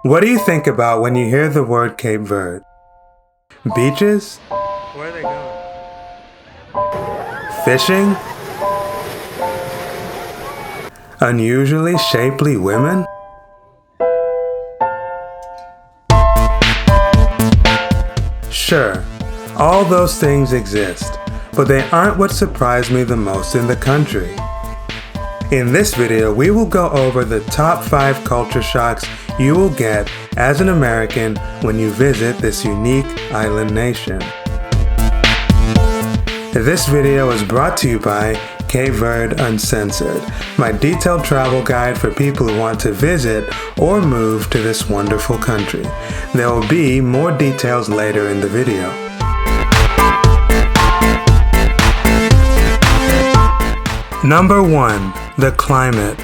What do you think about when you hear the word Cape Verde? Beaches? Where are they going? Fishing? Unusually shapely women? Sure, all those things exist, but they aren't what surprised me the most in the country. In this video, we will go over the top 5 culture shocks you will get as an American when you visit this unique island nation. This video is brought to you by Cape Verde Uncensored, my detailed travel guide for people who want to visit or move to this wonderful country. There will be more details later in the video. Number 1. The climate.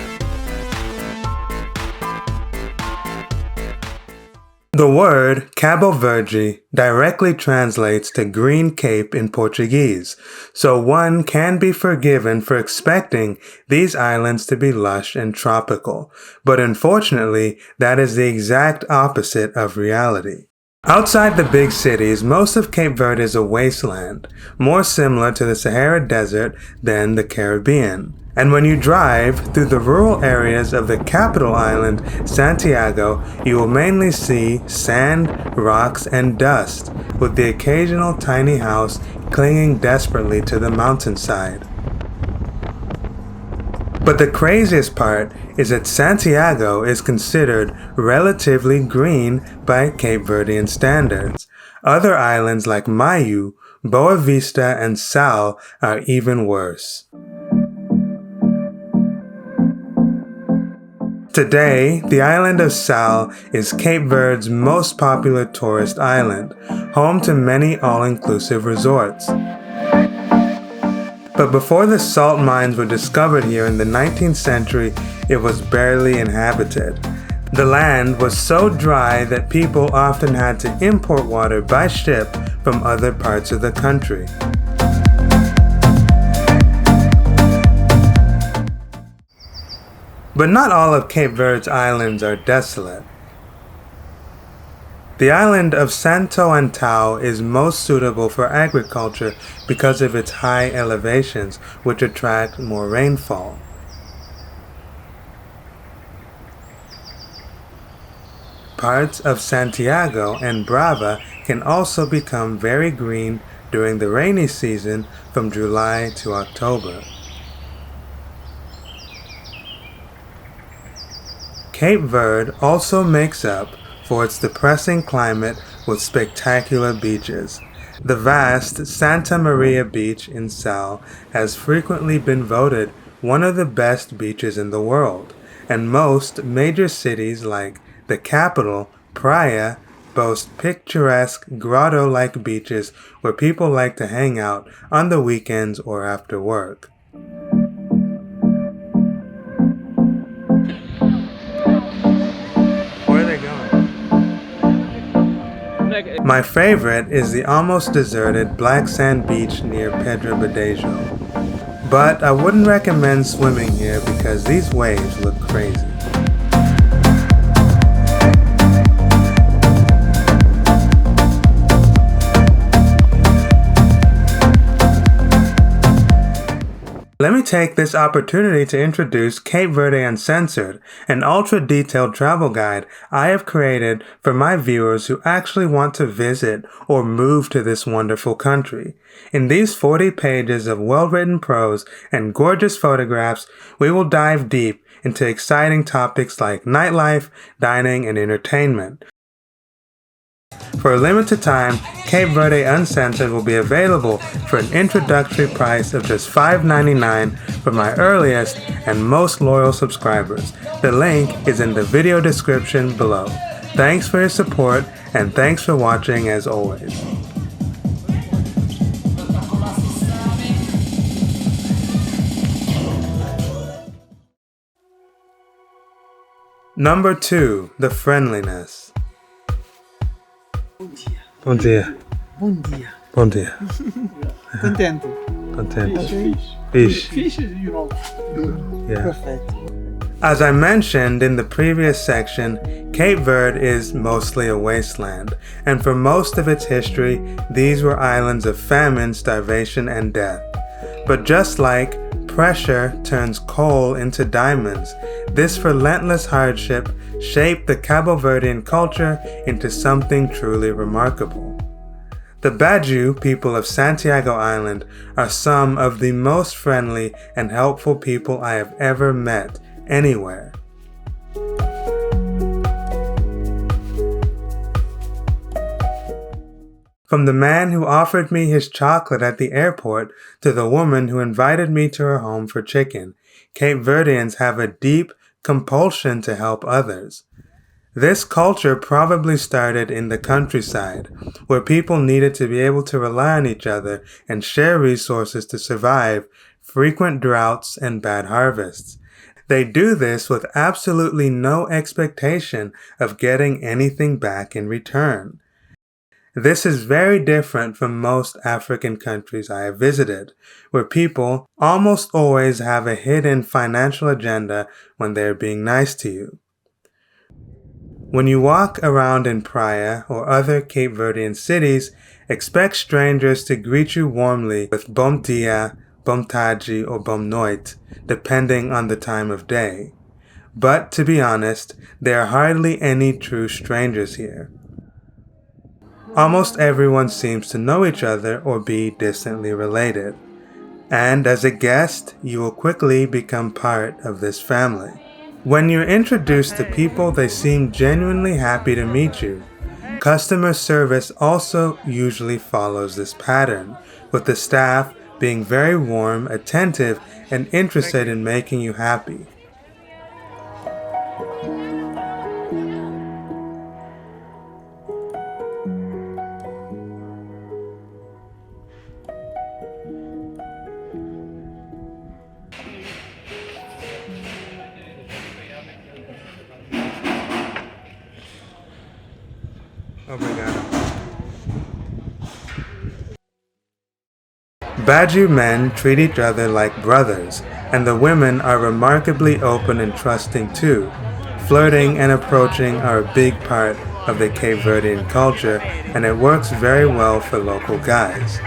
The word Cabo Verde directly translates to Green Cape in Portuguese, so one can be forgiven for expecting these islands to be lush and tropical, but unfortunately, that is the exact opposite of reality. Outside the big cities, most of Cape Verde is a wasteland, more similar to the Sahara Desert than the Caribbean. And when you drive through the rural areas of the capital island, Santiago, you will mainly see sand, rocks, and dust, with the occasional tiny house clinging desperately to the mountainside. But the craziest part is that Santiago is considered relatively green by Cape Verdean standards. Other islands like Maio, Boa Vista, and Sal are even worse. Today, the island of Sal is Cape Verde's most popular tourist island, home to many all-inclusive resorts. But before the salt mines were discovered here in the 19th century, it was barely inhabited. The land was so dry that people often had to import water by ship from other parts of the country. But not all of Cape Verde's islands are desolate. The island of Santo Antão is most suitable for agriculture because of its high elevations, which attract more rainfall. Parts of Santiago and Brava can also become very green during the rainy season from July to October. Cape Verde also makes up for its depressing climate with spectacular beaches. The vast Santa Maria Beach in Sal has frequently been voted one of the best beaches in the world, and most major cities like the capital, Praia, boast picturesque grotto-like beaches where people like to hang out on the weekends or after work. My favorite is the almost deserted black sand beach near Pedra Badejo. But I wouldn't recommend swimming here because these waves look crazy. Let me take this opportunity to introduce Cape Verde Uncensored, an ultra-detailed travel guide I have created for my viewers who actually want to visit or move to this wonderful country. In these 40 pages of well-written prose and gorgeous photographs, we will dive deep into exciting topics like nightlife, dining, and entertainment. For a limited time, Cape Verde Uncensored will be available for an introductory price of just $5.99 for my earliest and most loyal subscribers. The link is in the video description below. Thanks for your support, and thanks for watching as always. Number 2. The friendliness. Bom dia. Bom dia. Bom dia. Contento. Contento. Fish. Fish. Fish, you know. Yeah. Perfect. As I mentioned in the previous section, Cape Verde is mostly a wasteland, and for most of its history, these were islands of famine, starvation, and death. But just like pressure turns coal into diamonds, this relentless hardship shaped the Cabo Verdean culture into something truly remarkable. The Baju people of Santiago Island are some of the most friendly and helpful people I have ever met anywhere. From the man who offered me his chocolate at the airport to the woman who invited me to her home for chicken, Cape Verdeans have a deep compulsion to help others. This culture probably started in the countryside, where people needed to be able to rely on each other and share resources to survive frequent droughts and bad harvests. They do this with absolutely no expectation of getting anything back in return. This is very different from most African countries I have visited, where people almost always have a hidden financial agenda when they are being nice to you. When you walk around in Praia or other Cape Verdean cities, expect strangers to greet you warmly with bom dia, bom tarde, or bom noite, depending on the time of day. But to be honest, there are hardly any true strangers here. Almost everyone seems to know each other or be distantly related. And as a guest, you will quickly become part of this family. When you're introduced to people, they seem genuinely happy to meet you. Customer service also usually follows this pattern, with the staff being very warm, attentive, and interested in making you happy. Obrigado. Baju men treat each other like brothers, and the women are remarkably open and trusting too. Flirting and approaching are a big part of the Cape Verdean culture, and it works very well for local guys.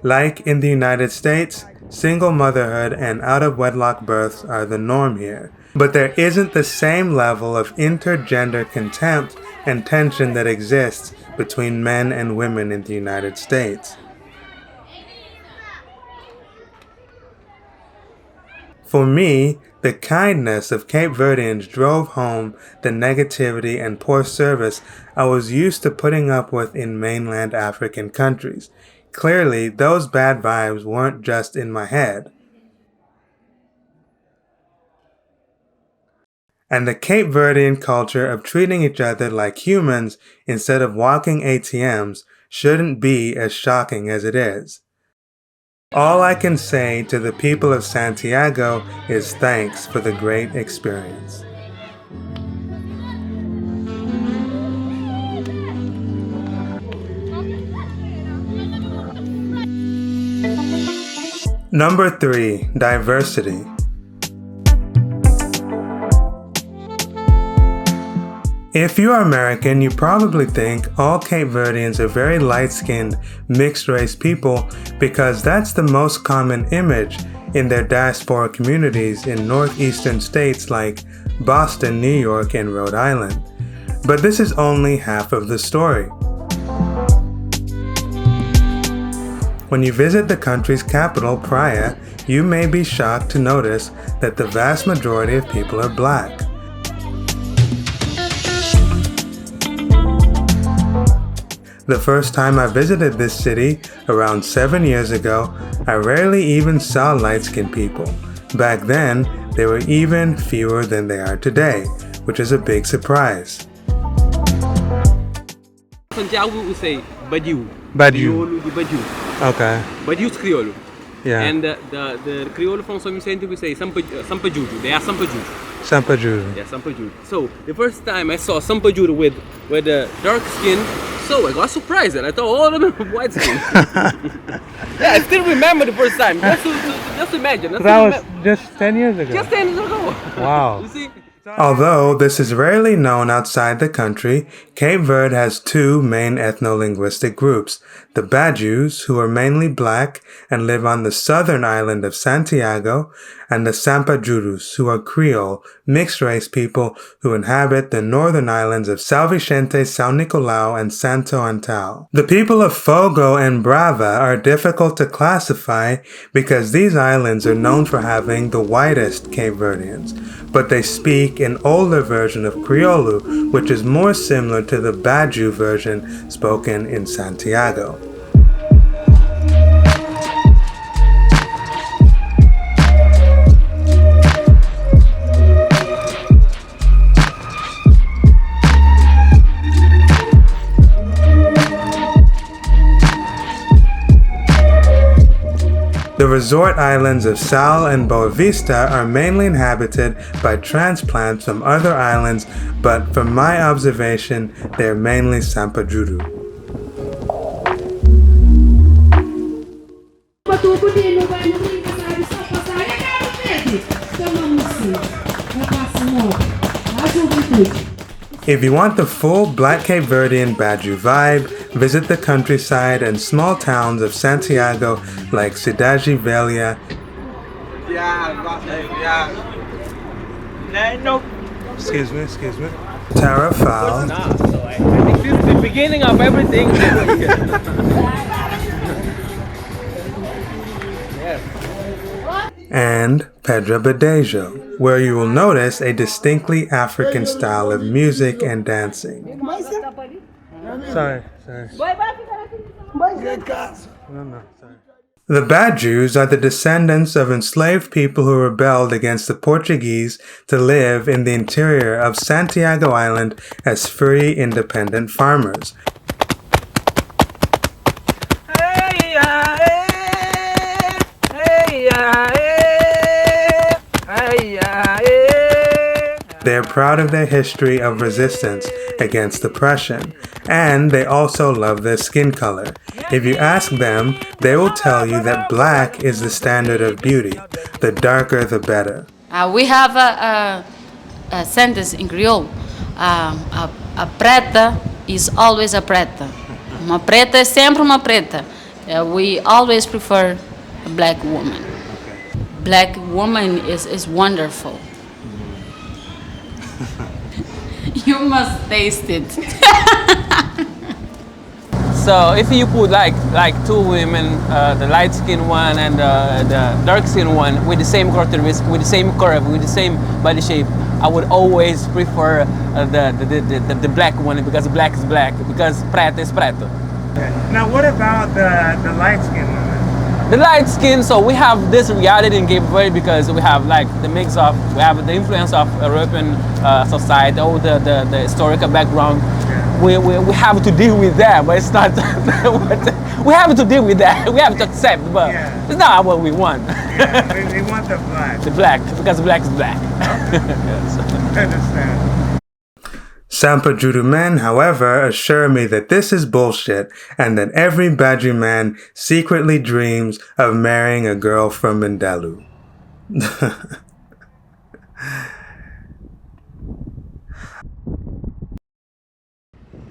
Like in the United States, single motherhood and out-of-wedlock births are the norm here. But there isn't the same level of intergender contempt and tension that exists between men and women in the United States. For me, the kindness of Cape Verdeans drove home the negativity and poor service I was used to putting up with in mainland African countries. Clearly, those bad vibes weren't just in my head. And the Cape Verdean culture of treating each other like humans instead of walking ATMs shouldn't be as shocking as it is. All I can say to the people of Santiago is thanks for the great experience. Number 3, diversity. If you are American, you probably think all Cape Verdeans are very light-skinned, mixed-race people because that's the most common image in their diaspora communities in northeastern states like Boston, New York, and Rhode Island. But this is only half of the story. When you visit the country's capital, Praia, you may be shocked to notice that the vast majority of people are black. The first time I visited this city, around 7 years ago, I rarely even saw light-skinned people. Back then, there were even fewer than they are today, which is a big surprise. Santiago we say Badiou. Badiou. Crioulo de Badiou. Okay. Badiou is Crioulo. Yeah. And the Crioulo from São Vicente we say Sampajuju. They are Sampajuju. Sampajuju. Yeah, Sampajuju. So the first time I saw Sampajuju with the dark skin, so I got surprised and I thought all of them were white skin. Yeah, I still remember the first time. Just imagine. That was just 10 years ago. Just 10 years ago. Wow. You see? Although this is rarely known outside the country, Cape Verde has two main ethno-linguistic groups, the Bajus, who are mainly black and live on the southern island of Santiago, and the Sampajurus, who are Creole, mixed-race people who inhabit the northern islands of São Vicente, São Nicolau, and Santo Antão. The people of Fogo and Brava are difficult to classify because these islands are known for having the whitest Cape Verdeans, but they speak an older version of Crioulo, which is more similar to the Baju version spoken in Santiago. The resort islands of Sal and Boa Vista are mainly inhabited by transplants from other islands, but from my observation, they are mainly Sampajuru. If you want the full Black Cape Verdean Baju vibe, visit the countryside and small towns of Santiago like Cidade Velha, excuse me, Tarrafal, So I think this is the beginning of everything. and Pedra Badejo, where you will notice a distinctly African style of music and dancing. Sorry. No, sorry. The Bajus are the descendants of enslaved people who rebelled against the Portuguese to live in the interior of Santiago Island as free, independent farmers. They are proud of their history of resistance against oppression, and they also love their skin color. If you ask them, they will tell you that black is the standard of beauty. The darker, the better. We have a sentence in Creole. A preta is always a preta. Uma preta é sempre uma preta. We always prefer a black woman. Black woman is wonderful. You must taste it. So if you put like two women, the light skinned one and the dark skinned one with the same characteristics, with the same curve, with the same body shape, I would always prefer the black one because black is black, because preta is preta. Okay. Now what about the light skinned women? The light skin, so we have this reality in Cape Verde because we have like the mix of, we have the influence of European society, all the historical background. Yeah. We have to deal with that, but it's not, we have to deal with that, we have to accept, but yeah. It's not what we want. Yeah, we want the black. The black, because black is black. Okay. Yes. I understand. Sampajuru men, however, assure me that this is bullshit and that every Baju man secretly dreams of marrying a girl from Mindelu.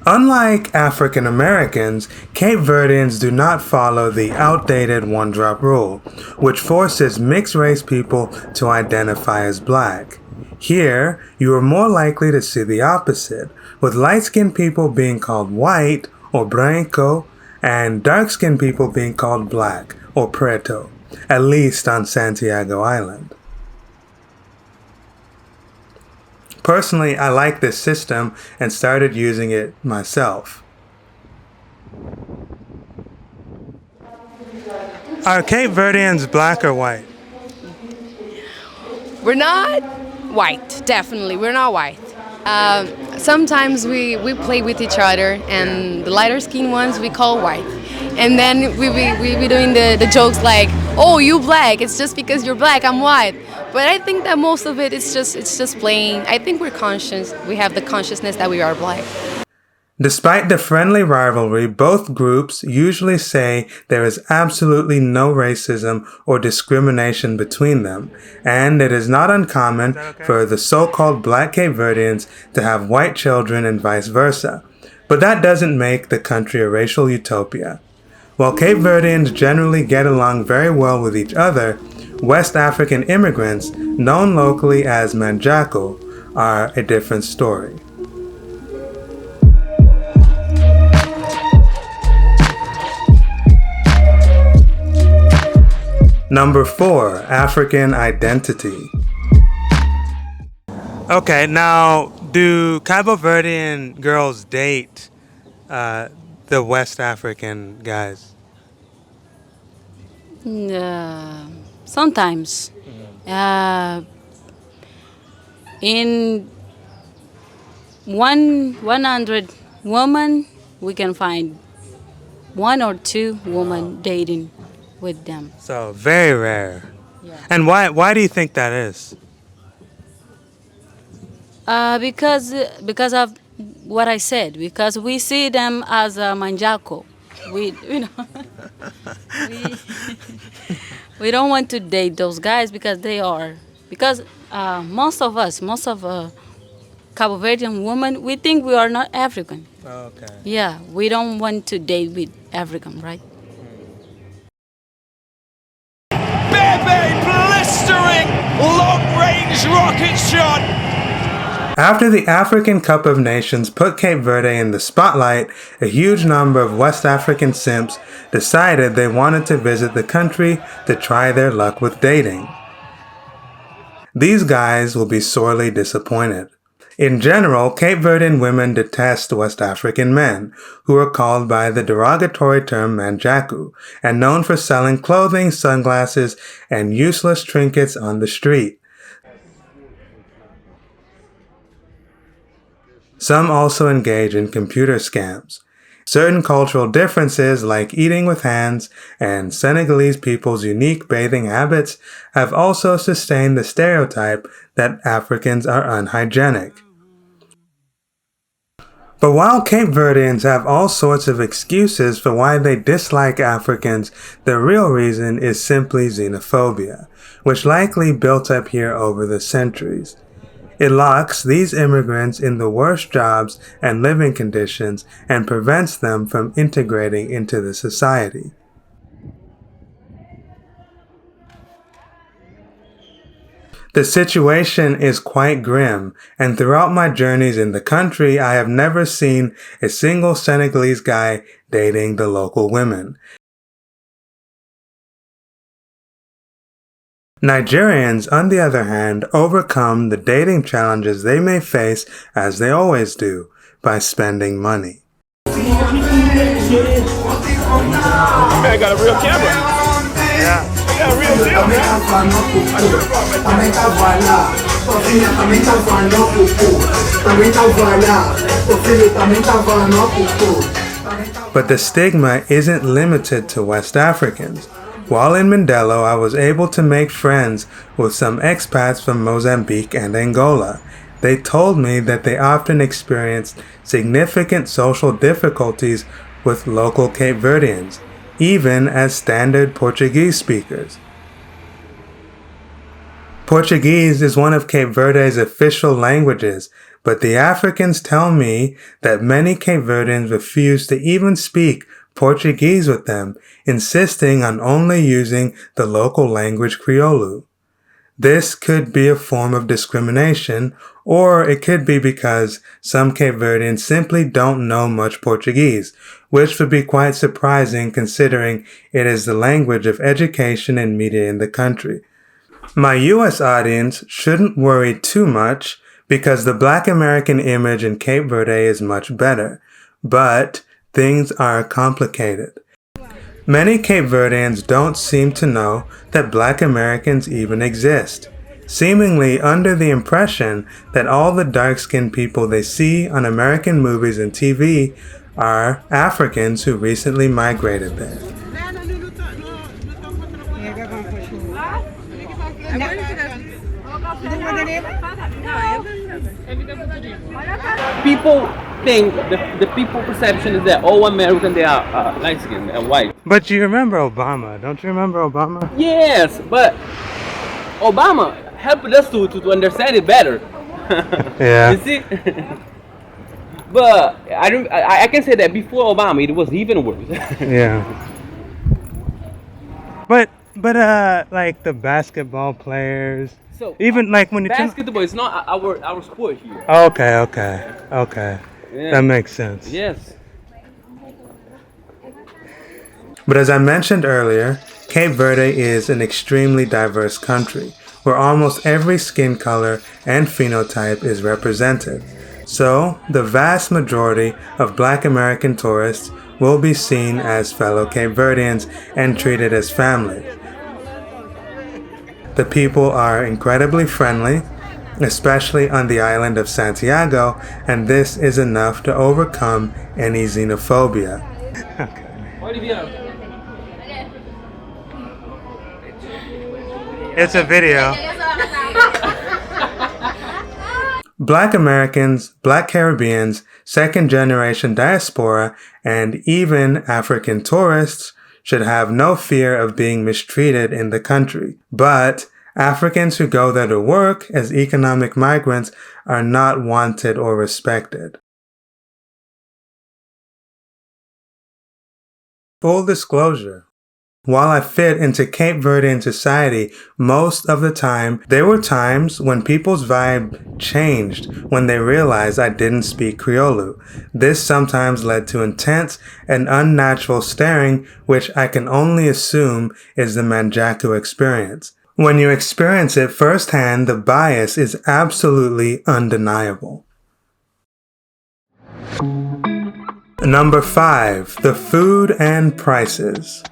Unlike African Americans, Cape Verdeans do not follow the outdated one-drop rule, which forces mixed-race people to identify as black. Here, you are more likely to see the opposite, with light-skinned people being called white or branco, and dark-skinned people being called black or preto, at least on Santiago Island. Personally, I like this system and started using it myself. Are Cape Verdeans black or white? We're not white, definitely. We're not white. Sometimes we play with each other, and the lighter skinned ones we call white. And then we be doing the jokes like, oh, you black, it's just because you're black, I'm white. But I think that most of it's just playing. I think we're conscious, we have the consciousness that we are black. Despite the friendly rivalry, both groups usually say there is absolutely no racism or discrimination between them, and it is not uncommon for the so-called black Cape Verdeans to have white children and vice versa. But that doesn't make the country a racial utopia. While Cape Verdeans generally get along very well with each other, West African immigrants, known locally as Manjaco, are a different story. Number 4, African identity. Okay, now, do Cabo Verdean girls date the West African guys? Sometimes. In 100 women, we can find 1 or 2 women dating with them. So, very rare. Yeah. And why do you think that is? Because of what I said. Because we see them as a manjaco. We we don't want to date those guys because most of Cabo Verdean women, we think we are not African. Okay. Yeah, we don't want to date with African, right? Blistering long-range rocket shot. After the African Cup of Nations put Cape Verde in the spotlight, a huge number of West African simps decided they wanted to visit the country to try their luck with dating. These guys will be sorely disappointed. In general, Cape Verdean women detest West African men, who are called by the derogatory term manjaku, and known for selling clothing, sunglasses, and useless trinkets on the street. Some also engage in computer scams. Certain cultural differences like eating with hands and Senegalese people's unique bathing habits have also sustained the stereotype that Africans are unhygienic. But while Cape Verdeans have all sorts of excuses for why they dislike Africans, the real reason is simply xenophobia, which likely built up here over the centuries. It locks these immigrants in the worst jobs and living conditions and prevents them from integrating into the society. The situation is quite grim, and throughout my journeys in the country, I have never seen a single Senegalese guy dating the local women. Nigerians, on the other hand, overcome the dating challenges they may face, as they always do, by spending money. Man got a real camera. Yeah. I got a real deal, man. I should have brought my camera. But the stigma isn't limited to West Africans. While in Mindelo, I was able to make friends with some expats from Mozambique and Angola. They told me that they often experienced significant social difficulties with local Cape Verdeans, even as standard Portuguese speakers. Portuguese is one of Cape Verde's official languages, but the Africans tell me that many Cape Verdeans refuse to even speak Portuguese with them, insisting on only using the local language Crioulo. This could be a form of discrimination, or it could be because some Cape Verdeans simply don't know much Portuguese, which would be quite surprising considering it is the language of education and media in the country. My US audience shouldn't worry too much because the Black American image in Cape Verde is much better, but things are complicated. Many Cape Verdeans don't seem to know that Black Americans even exist, seemingly under the impression that all the dark-skinned people they see on American movies and TV are Africans who recently migrated there. People think the people perception is that all American they are light skinned and white. But you remember Obama, don't you remember Obama? Yes, but Obama helped us to understand it better. Yeah. You see? But I can say that before Obama it was even worse. Yeah. But like the basketball players, So even like when you basketball is not our sport here. Okay. Yeah. That makes sense. Yes. But as I mentioned earlier, Cape Verde is an extremely diverse country where almost every skin color and phenotype is represented. So, the vast majority of Black American tourists will be seen as fellow Cape Verdeans and treated as family. The people are incredibly friendly, especially on the island of Santiago, and this is enough to overcome any xenophobia. It's a video. Black Americans, Black Caribbeans, second-generation diaspora, and even African tourists should have no fear of being mistreated in the country. But Africans who go there to work as economic migrants are not wanted or respected. Full disclosure. While I fit into Cape Verdean society most of the time, there were times when people's vibe changed when they realized I didn't speak Criollo. This sometimes led to intense and unnatural staring, which I can only assume is the Manjaku experience. When you experience it firsthand, the bias is absolutely undeniable. Number 5. The food and prices.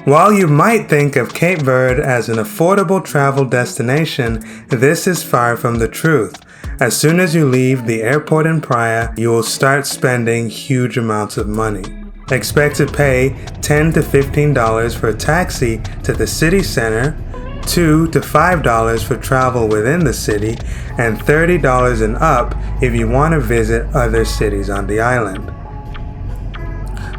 While you might think of Cape Verde as an affordable travel destination, this is far from the truth. As soon as you leave the airport in Praia, you will start spending huge amounts of money. Expect to pay $10 to $15 for a taxi to the city center, $2 to $5 for travel within the city, and $30 and up if you want to visit other cities on the island.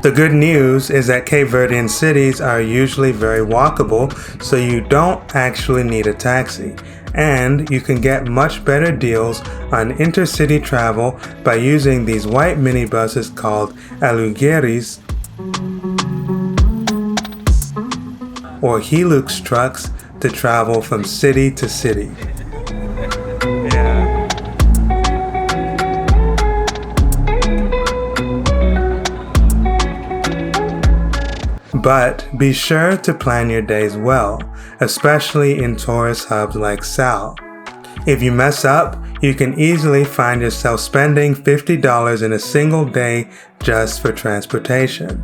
The good news is that Cape Verdean cities are usually very walkable, so you don't actually need a taxi, and you can get much better deals on intercity travel by using these white minibuses called alugueres or Hilux trucks to travel from city to city. But be sure to plan your days well, especially in tourist hubs like Sal. If you mess up, you can easily find yourself spending $50 in a single day just for transportation.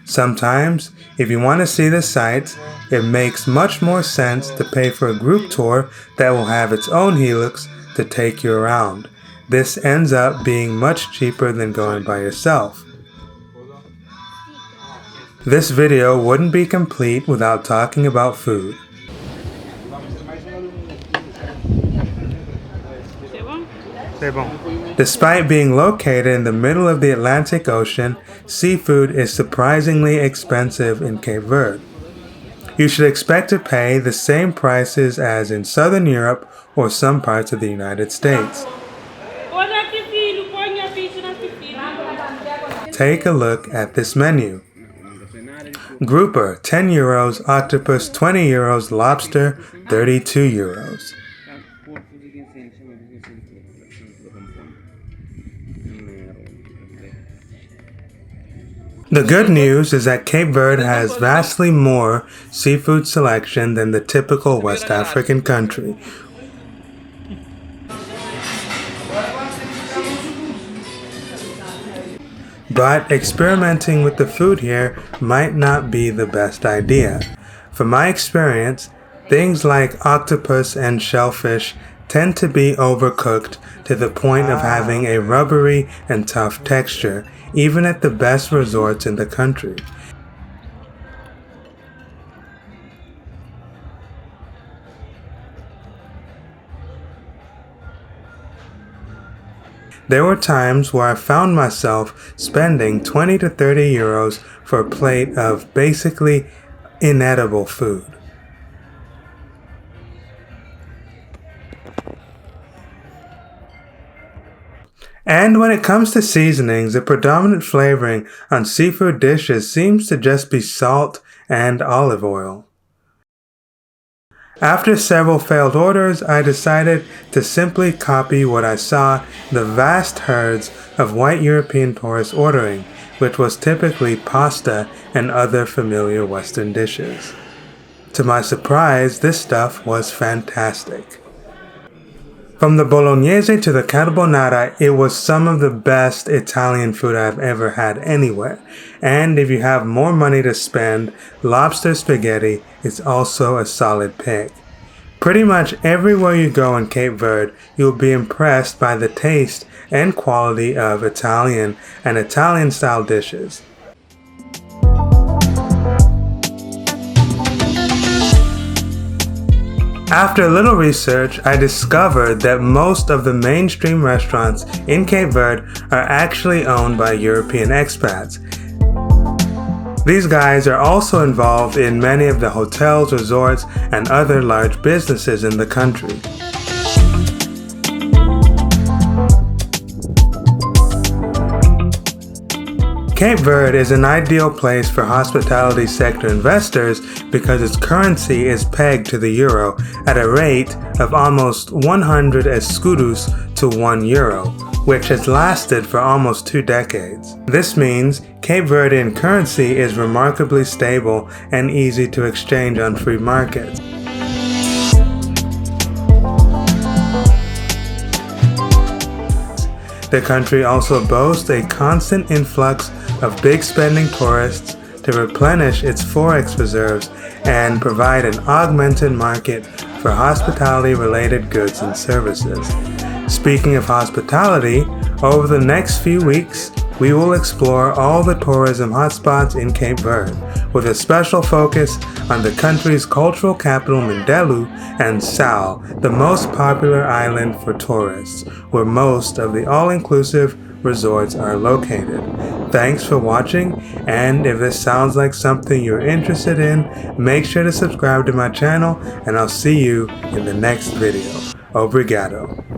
Sometimes, if you want to see the sights, it makes much more sense to pay for a group tour that will have its own Hilux to take you around. This ends up being much cheaper than going by yourself. This video wouldn't be complete without talking about food. Despite being located in the middle of the Atlantic Ocean, seafood is surprisingly expensive in Cape Verde. You should expect to pay the same prices as in Southern Europe or some parts of the United States. Take a look at this menu. Grouper, 10 euros, octopus, 20 euros, lobster, 32 euros. The good news is that Cape Verde has vastly more seafood selection than the typical West African country. But experimenting with the food here might not be the best idea. From my experience, things like octopus and shellfish tend to be overcooked to the point of having a rubbery and tough texture, even at the best resorts in the country. There were times where I found myself spending 20 to 30 euros for a plate of basically inedible food. And when it comes to seasonings, the predominant flavoring on seafood dishes seems to just be salt and olive oil. After several failed orders, I decided to simply copy what I saw the vast herds of white European tourists ordering, which was typically pasta and other familiar Western dishes. To my surprise, this stuff was fantastic. From the bolognese to the carbonara, it was some of the best Italian food I've ever had anywhere. And if you have more money to spend, lobster spaghetti is also a solid pick. Pretty much everywhere you go in Cape Verde, you'll be impressed by the taste and quality of Italian and Italian-style dishes. After a little research, I discovered that most of the mainstream restaurants in Cape Verde are actually owned by European expats. These guys are also involved in many of the hotels, resorts, and other large businesses in the country. Cape Verde is an ideal place for hospitality sector investors because its currency is pegged to the euro at a rate of almost 100 escudos to 1 euro, which has lasted for almost 2 decades. This means Cape Verdean currency is remarkably stable and easy to exchange on free markets. The country also boasts a constant influx of big spending tourists to replenish its forex reserves and provide an augmented market for hospitality related goods and services. Speaking of hospitality, over the next few weeks, we will explore all the tourism hotspots in Cape Verde, with a special focus on the country's cultural capital Mindelo and Sal, the most popular island for tourists, where most of the all-inclusive resorts are located. Thanks for watching, and if this sounds like something you're interested in, make sure to subscribe to my channel, and I'll see you in the next video. Obrigado.